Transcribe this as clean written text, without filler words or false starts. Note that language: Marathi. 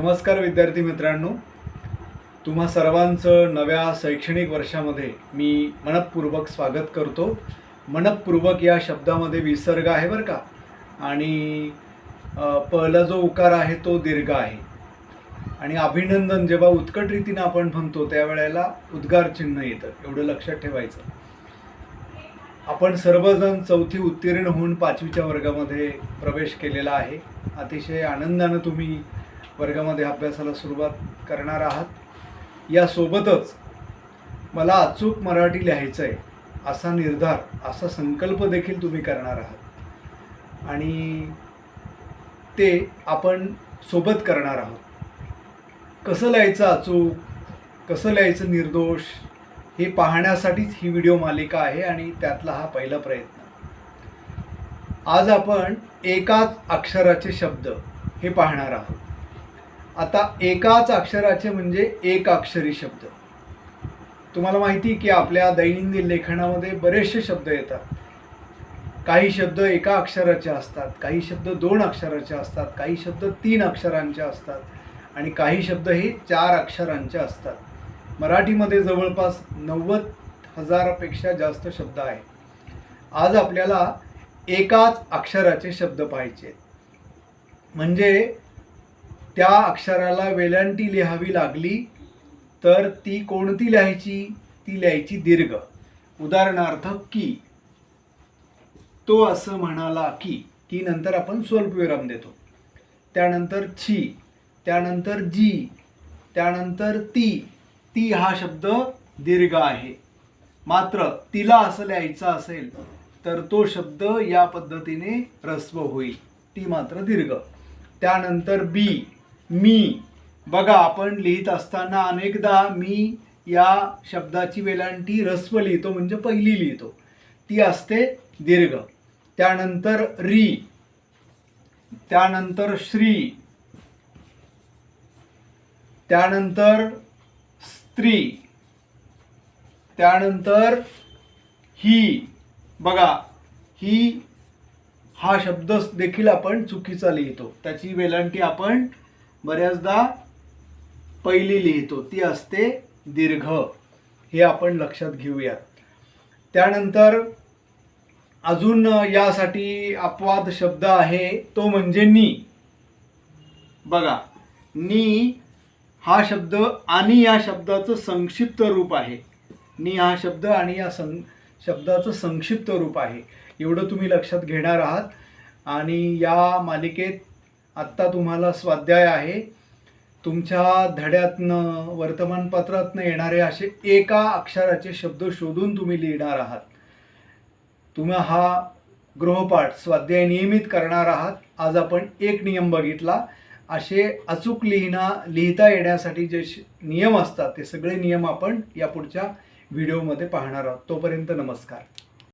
नमस्कार विद्यार्थी मित्रांनो, तुम्हा सर्वांचं नव्या शैक्षणिक वर्षामध्ये मी मनपूर्वक स्वागत करतो। मनपूर्वक या शब्दामध्ये विसर्ग आहे बरं का, आणि पहिला जो उकार आहे तो दीर्घ आहे। आणि अभिनंदन जेव्हा उत्कट रीतीने आपण म्हणतो त्यावेळेला उद्गार चिन्ह येतं, एवढं लक्षात ठेवायचं। आपण सर्वजण चौथी उत्तीर्ण होऊन 5वीच्या वर्गामध्ये प्रवेश केलेला आहे। अतिशय आनंदाने तुम्ही वर्गामध्ये अभ्यासाला सुरुवात करणार आहात। यासोबतच मला अचूक मराठी लिहायचं आहे असा निर्धार, असा संकल्प देखील तुम्ही करणार आहात, आणि ते आपण सोबत करणार आहोत। कसं लिहायचं अचूक, कसं लिहायचं निर्दोष, हे पाहण्यासाठीच ही व्हिडिओ मालिका आहे आणि त्यातला हा पहिला प्रयत्न। आज आपण एकाच अक्षराचे शब्द हे पाहणार आहोत। आता एकाच अक्षराचे म्हणजे एक अक्षरी शब्द। तुम्हाला माहिती आहे की आपल्या दैनंदिन लेखनामध्ये बरेचसे शब्द येतात। काही शब्द एका अक्षराचे असतात, काही शब्द 2 अक्षराचे असतात, काही शब्द 3 अक्षरांचे असतात, आणि काही शब्द हे 4 अक्षरांचे असतात। मराठीमध्ये जवळपास 90,000 पेक्षा जास्त शब्द आहेत। आज आपल्याला एकाच अक्षराचे शब्द पाहायचे, म्हणजे त्या अक्षराला वेलांटी लिहावी लागली तर ती कोणती लिहायची? ती लिहायची दीर्घ। उदाहरणार्थ की, तो असं म्हणाला की, की नंतर आपण स्वल्पविराम देतो, त्यानंतर छी, त्यानंतर जी, त्यानंतर ती। ती हा शब्द दीर्घ आहे। मात्र तिला असं लिहायचं असेल तर तो शब्द या पद्धतीने ह्रस्व होईल, ती मात्र दीर्घ। त्यानंतर बी, मी। बघा, आपण लिहित असताना अनेकदा मी या शब्दाची वेलांटी ह्रस्व लिहितो, म्हणजे पहिली लिहितो, ती असते दीर्घ। त्यानंतर री, त्यानंतर श्री, त्यानंतर स्त्री, त्यानंतर ही। बघा, ही हा शब्द देखील आपण चुकीचा लिहितो, त्याची वेलांटी आपण बऱ्याचदा पहिली लिहितो, ती असते दीर्घ। हे आपण लक्षात घेऊयात। त्यानंतर अजून यासाठी अपवाद शब्द आहे, तो म्हणजे नी। बघा, नी हा शब्द आणि या शब्दाचं संक्षिप्त रूप आहे। नी हा शब्द आणि या शब्दाचं संक्षिप्त रूप आहे, एवढं तुम्ही लक्षात घेणार आहात। आणि या मालिकेत आत्ता तुम्हाला स्वाध्याय आहे। तुमच्या धड्यातनं, वर्तमानपत्रातनं येणारे असे एका अक्षराचे शब्द शोधून तुम्ही लिहिणार आहात। तुम्ही हा गृहपाठ स्वाध्याय नियमित करणार आहात। आज आपण एक नियम बघितला। असे अचूक लिहिता येण्यासाठी जे नियम असतात ते सगळे नियम आपण या पुढच्या व्हिडिओमध्ये पाहणार आहोत। तोपर्यंत नमस्कार।